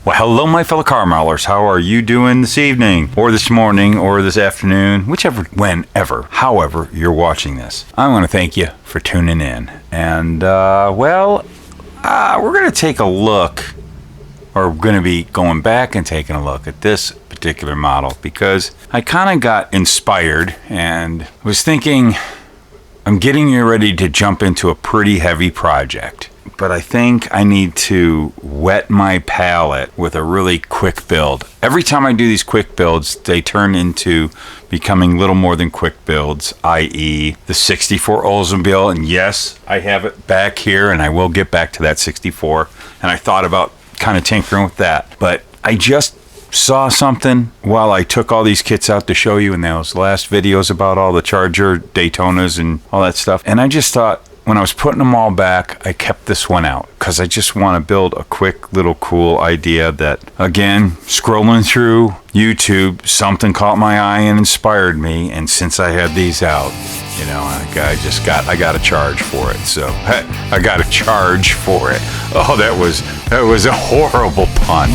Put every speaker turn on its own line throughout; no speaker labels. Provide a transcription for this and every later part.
Well, hello, my fellow car maulers. How are you doing this evening, or this morning, or this afternoon, whenever, however you're watching this? I want to thank you for tuning in. And, we're going to take a look, or we're going to be going back and taking a look at this particular model, because I kind of got inspired and was thinking, I'm getting ready to jump into a pretty heavy project. But I think I need to wet my palate with a really quick build. Every time I do these quick builds, they turn into becoming little more than quick builds, i.e. the 64 Oldsmobile. And yes, I have it back here, and I will get back to that 64. And I thought about kind of tinkering with that. But I just saw something while I took all these kits out to show you in those last videos about all the Charger Daytonas and all that stuff. And I just thought, when I was putting them all back, I kept this one out because I just want to build a quick little cool idea that, again, scrolling through YouTube, something caught my eye and inspired me. And since I had these out, you know, I got a charge for it. So I got a charge for it. Oh, that was a horrible pun.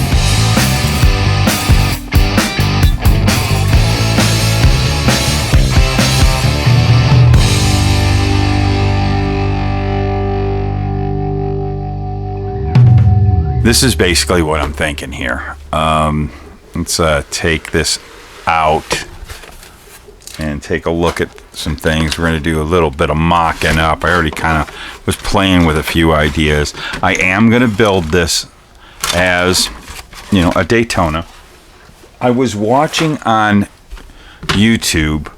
This is basically what I'm thinking here. Let's take this out and take a look at some things. We're going to do a little bit of mocking up. I already kind of was playing with a few ideas. I am going to build this as, you know, a Daytona. I was watching on YouTube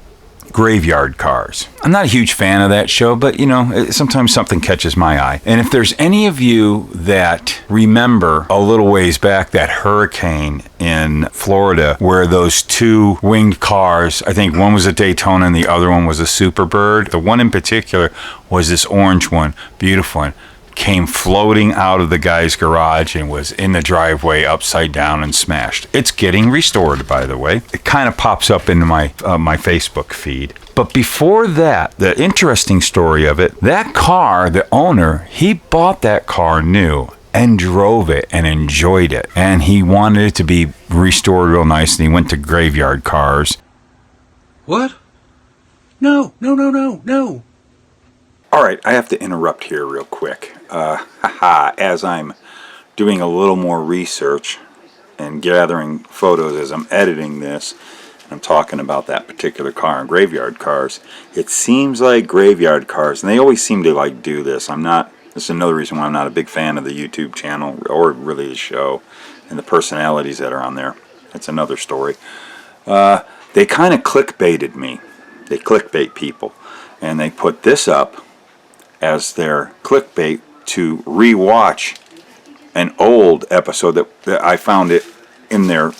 Graveyard Cars. I'm not a huge fan of that show, but you know, sometimes something catches my eye. And if there's any of you that remember a little ways back that hurricane in Florida where those two winged cars, I think one was a Daytona and the other one was a Superbird. The one in particular was this orange one, beautiful one, came floating out of the guy's garage and was in the driveway upside down and smashed. It's getting restored, by the way. It kind of pops up into my Facebook feed. But before that, the interesting story of it, that car, the owner, he bought that car new and drove it and enjoyed it. And he wanted it to be restored real nice, and he went to Graveyard Cars.
What? No.
All right, I have to interrupt here real quick. As I'm doing a little more research and gathering photos as I'm editing this, I'm talking about that particular car and Graveyard Cars. It seems like Graveyard Cars, and they always seem to like do this. This is another reason why I'm not a big fan of the YouTube channel or really the show and the personalities that are on there. That's another story. They kind of clickbaited me. They clickbait people, and they put this up as their clickbait to rewatch an old episode that I found it in their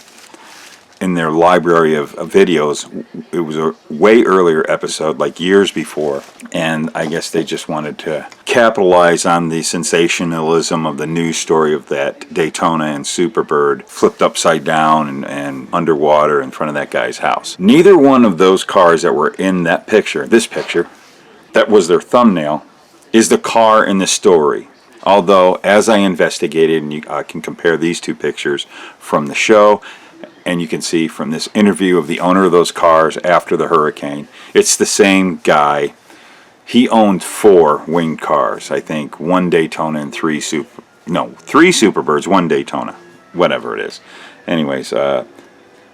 library of videos. It was a way earlier episode, like years before, and I guess they just wanted to capitalize on the sensationalism of the news story of that Daytona and Superbird flipped upside down and underwater in front of that guy's house. Neither one of those cars that were in that picture, this picture, that was their thumbnail, is the car in the story. Although, as I investigated, and I can compare these two pictures from the show, and you can see from this interview of the owner of those cars after the hurricane, it's the same guy. He owned 4 winged cars, I think, 1 Daytona and 3 Superbirds, 1 Daytona, whatever it is. Anyways,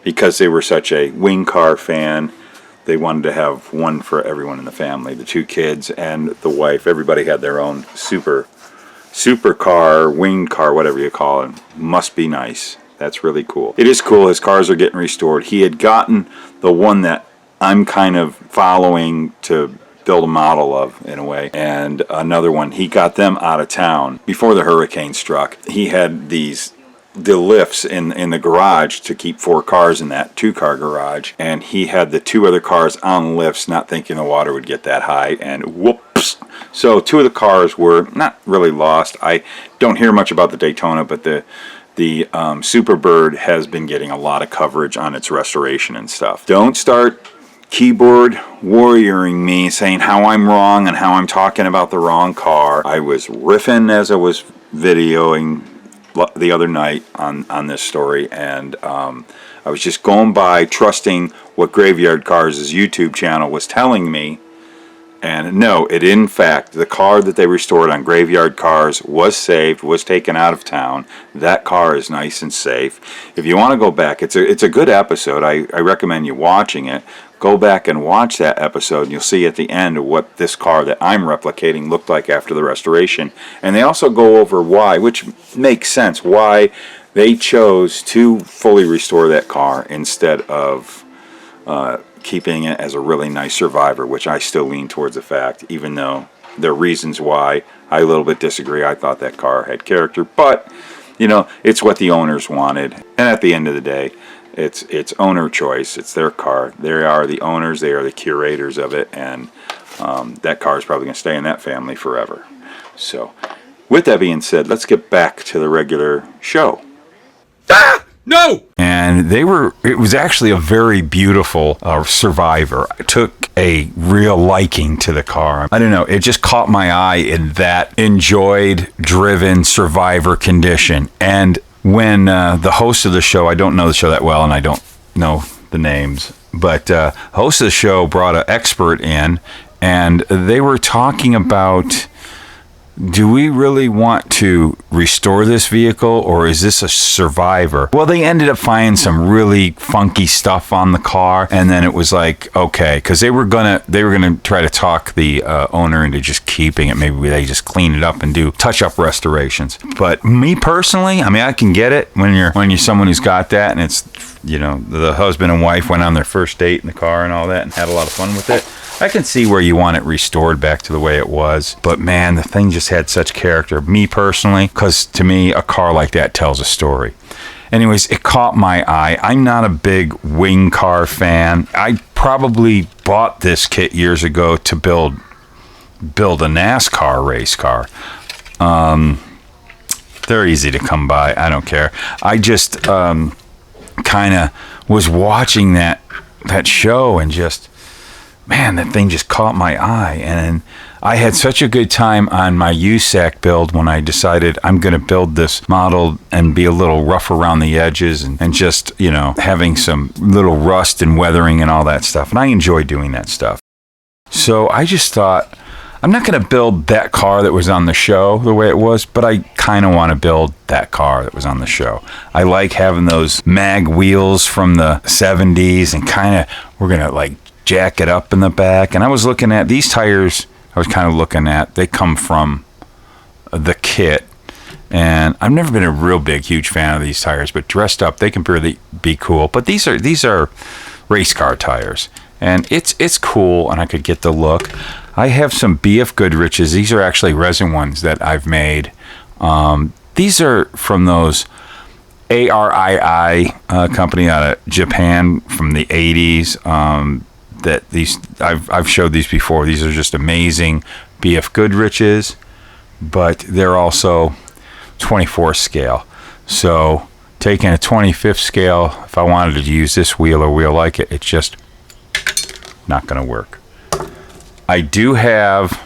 because they were such a winged car fan, they wanted to have one for everyone in the family. The 2 kids and the wife, everybody had their own super car, winged car, whatever you call it. Must be nice. That's really cool. It is cool. His cars are getting restored. He had gotten the one that I'm kind of following to build a model of, in a way, and another one. He got them out of town before the hurricane struck. He had the lifts in the garage to keep 4 cars in that 2-car garage, and he had the 2 other cars on lifts, not thinking the water would get that high, and whoops. So 2 of the cars were not really lost. I don't hear much about the Daytona, but the Superbird has been getting a lot of coverage on its restoration and stuff. Don't start keyboard warrioring me, saying how I'm wrong and how I'm talking about the wrong car. I was riffing as I was videoing the other night on this story, and I was just going by trusting what Graveyard Cars' YouTube channel was telling me. And no, it in fact, the car that they restored on Graveyard Cars was saved, was taken out of town. That car is nice and safe. If you want to go back, it's a good episode. I recommend you watching it. Go back and watch that episode, and you'll see at the end what this car that I'm replicating looked like after the restoration. And they also go over why, which makes sense, why they chose to fully restore that car instead of keeping it as a really nice survivor, which I still lean towards the fact, even though there are reasons why I a little bit disagree. I thought that car had character, but it's what the owners wanted, and at the end of the day, it's owner choice. It's their car. They are the owners. They are the curators of it, and that car is probably going to stay in that family forever. So, with that being said, let's get back to the regular show.
Ah! No!
And it was actually a very beautiful Survivor. I took a real liking to the car. I don't know, it just caught my eye in that enjoyed, driven Survivor condition. And when the host of the show, I don't know the show that well, and I don't know the names, but host of the show brought an expert in, and they were talking about, do we really want to restore this vehicle, or is this a Survivor? Well, they ended up finding some really funky stuff on the car, and then it was like, okay, because they were gonna try to talk the owner into just keeping it. Maybe they just clean it up and do touch-up restorations. But me personally, I mean, I can get it when you're someone who's got that, and it's the husband and wife went on their first date in the car and all that, and had a lot of fun with it. I can see where you want it restored back to the way it was, but man, the thing just had such character. Me personally, because to me, a car like that tells a story. Anyways, it caught my eye. I'm not a big wing car fan. I probably bought this kit years ago to build a NASCAR race car. They're easy to come by. I don't care. I just kind of was watching that show and just, man, that thing just caught my eye. And I had such a good time on my USAC build when I decided I'm going to build this model and be a little rough around the edges and just, having some little rust and weathering and all that stuff. And I enjoy doing that stuff. So I just thought, I'm not going to build that car that was on the show the way it was, but I kind of want to build that car that was on the show. I like having those mag wheels from the 70s, and we're going to jack it up in the back. And I was looking at these tires, they come from the kit, and I've never been a real big huge fan of these tires, but dressed up they can really be cool. But these are race car tires, and it's cool, and I could get the look. I have some BF Goodrich's. These are actually resin ones that I've made. These are from those ARII company out of Japan from the 80s. I've showed these before. These are just amazing BF Goodrich's, but they're also 24 scale. So taking a 25th scale, if I wanted to use this wheel or wheel like it, it's just not going to work. I do have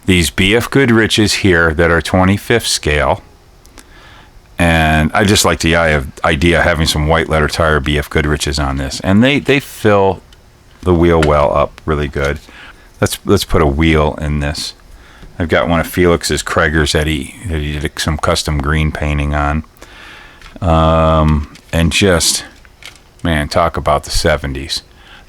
these BF Goodrich's here that are 25th scale, and I just like the idea of having some white letter tire BF Goodrich's on this, and they fill the wheel well up really good. Let's put a wheel in this. I've got one of Felix's Krager's that he did some custom green painting on, and just, man, talk about the 70s.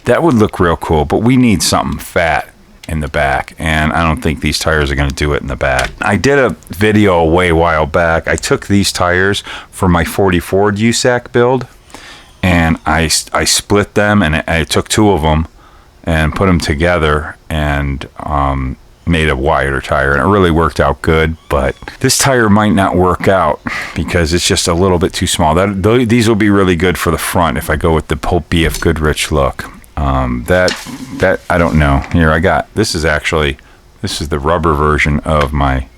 That would look real cool, but we need something fat in the back, and I don't think these tires are going to do it in the back. I did a video a while back. I took these tires for my 40 Ford USAC build, and I split them, and I took two of them and put them together and made a wider tire, and it really worked out good. But this tire might not work out because it's just a little bit too small. These will be really good for the front if I go with the BF Goodrich look. That I don't know. Here, this is the rubber version of my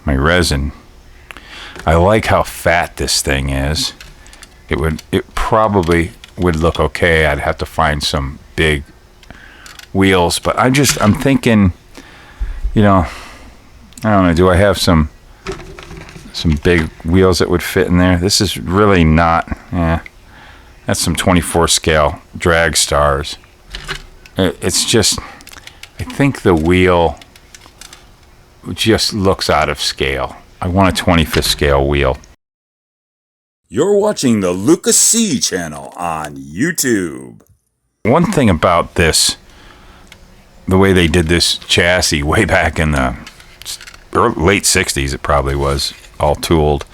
resin. I like how fat this thing is. It probably would look okay. I'd have to find some big wheels, but I'm thinking, I don't know, do I have some
some big wheels that would fit in there. This is really not, that's some 24 scale drag stars. It's just, I think the wheel just looks out of scale. I want a 25th scale wheel.
You're watching the Luka C channel on YouTube.
One thing about this, the way they did this chassis way back in the late 60s, it probably was, all tooled.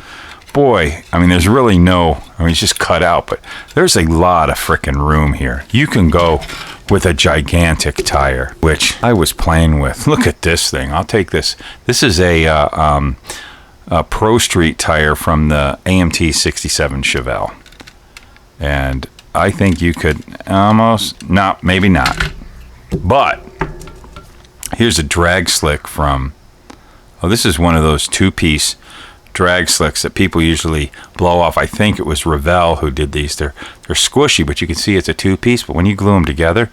Boy, I mean, there's really no, I mean, it's just cut out, but there's a lot of frickin' room here. You can go with a gigantic tire, which I was playing with. Look at this thing. I'll take this. This is a Pro Street tire from the AMT 67 Chevelle. And I think you could almost, not, maybe not. But here's a drag slick from, oh, this is one of those two-piece drag slicks that people usually blow off. I think it was Revell who did these. They're squishy, but you can see it's a two-piece. But when you glue them together,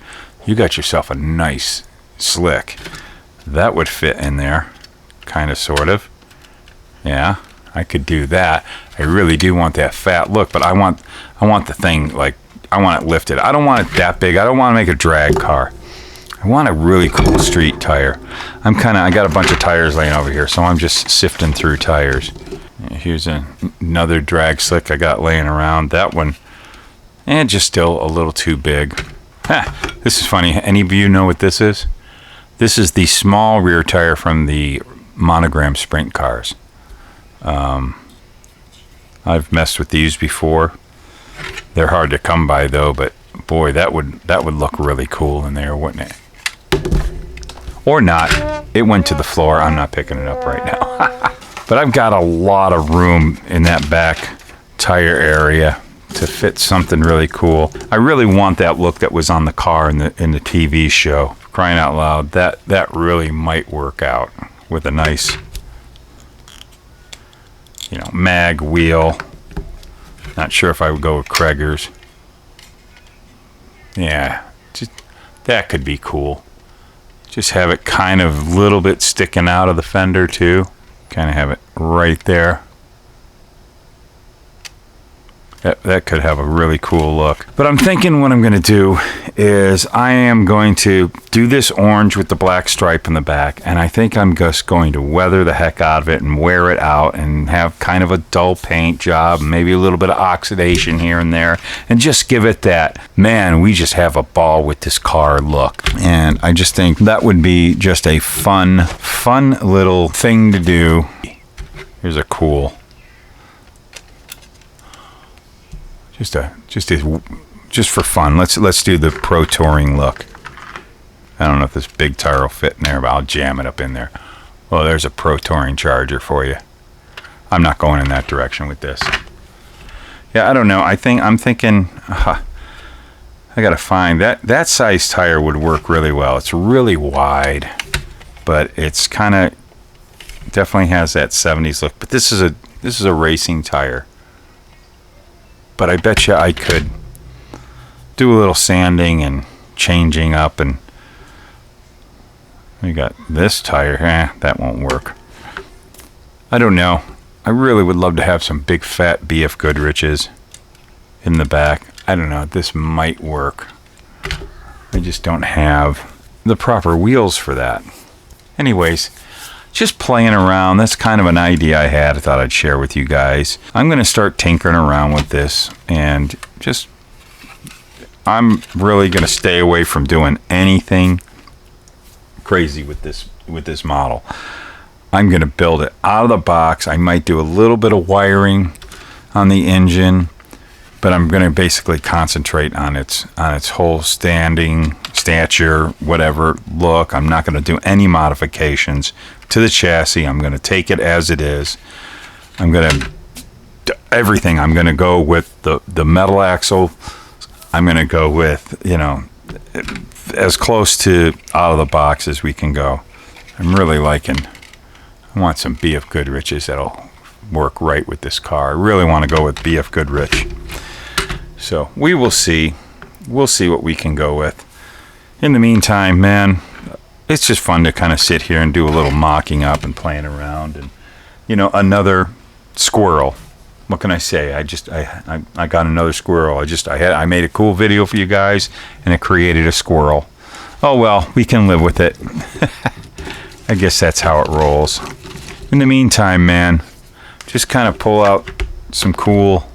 you got yourself a nice slick. That would fit in there, kind of, sort of. Yeah, I could do that. I really do want that fat look, but I want the thing, like, I want it lifted. I don't want it that big. I don't want to make a drag car. I want a really cool street tire. I got a bunch of tires laying over here, so I'm just sifting through tires. Here's another drag slick I got laying around. That one, just still a little too big. This is funny. Any of you know what this is? This is the small rear tire from the Monogram sprint cars. I've messed with these before. They're hard to come by though, but boy, that would look really cool in there, wouldn't it? Or not. It went to the floor. I'm not picking it up right now. But I've got a lot of room in that back tire area to fit something really cool. I really want that look that was on the car in the TV show. Crying out loud, that really might work out with a nice, mag wheel. Not sure if I would go with Krager's. Yeah, just, that could be cool. Just have it kind of a little bit sticking out of the fender too. Kind of have it right there. That could have a really cool look. But I'm thinking what I'm going to do is I am going to do this orange with the black stripe in the back, and I think I'm just going to weather the heck out of it and wear it out and have kind of a dull paint job, maybe a little bit of oxidation here and there, and just give it that, man, we just have a ball with this car look. And I just think that would be just a fun little thing to do. Here's a cool, just for fun. Let's do the Pro Touring look. I don't know if this big tire will fit in there, but I'll jam it up in there. Well, there's a Pro Touring Charger for you. I'm not going in that direction with this. Yeah, I don't know. I'm thinking I gotta find that size tire would work really well. It's really wide, but it's kind of definitely has that 70s look. But this is a racing tire. But I bet you I could do a little sanding and changing up, and we got this tire. That won't work. I don't know. I really would love to have some big fat BF Goodriches in the back. I don't know. This might work. I just don't have the proper wheels for that. Anyways, just playing around. That's kind of an idea I had. I thought I'd share with you guys. I'm going to start tinkering around with this, and I'm really going to stay away from doing anything crazy with this model. I'm going to build it out of the box. I might do a little bit of wiring on the engine, but I'm going to basically concentrate on its whole stature, whatever look. I'm not going to do any modifications to the chassis. I'm going to take it as it is. I'm going to do everything. I'm going to go with the metal axle. I'm going to go with, as close to out of the box as we can go. I'm really liking, I want some BF Goodriches that'll work right with this car. I really want to go with BF Goodrich. So we will see. We'll see what we can go with. In the meantime, man, it's just fun to kind of sit here and do a little mocking up and playing around. And, another squirrel. What can I say? I got another squirrel. I made a cool video for you guys, and it created a squirrel. Oh well, we can live with it. I guess that's how it rolls. In the meantime, man, just kind of pull out some cool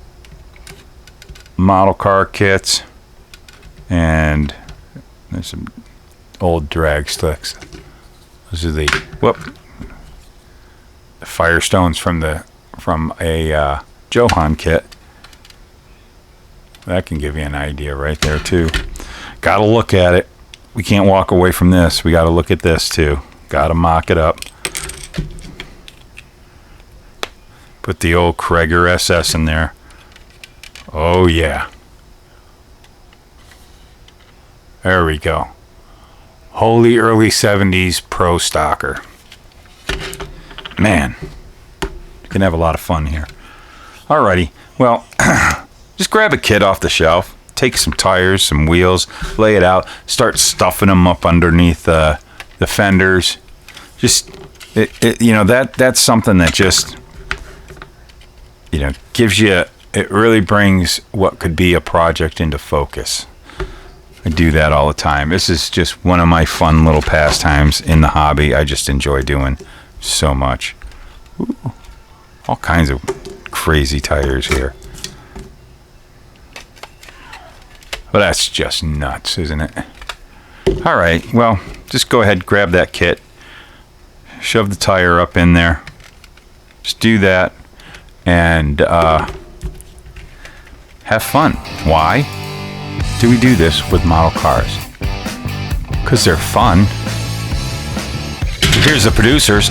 model car kits, and there's some old drag sticks. Those are the Firestones from a Johan kit. That can give you an idea right there too. Gotta look at it. We can't walk away from this. We gotta look at this too. Gotta mock it up. Put the old Krager SS in there. Oh yeah. There we go. Holy early 70s pro stocker. Man, you can have a lot of fun here. Alrighty, well, just grab a kit off the shelf, take some tires, some wheels, lay it out, start stuffing them up underneath the fenders. Just, that's something that just, gives you, it really brings what could be a project into focus. I do that all the time. This is just one of my fun little pastimes in the hobby. I just enjoy doing so much. Ooh, all kinds of crazy tires here. Well, that's just nuts, isn't it? All right, well, just go ahead, grab that kit, shove the tire up in there. Just do that and have fun. Why do we do this with model cars? Because they're fun. Here's the producers.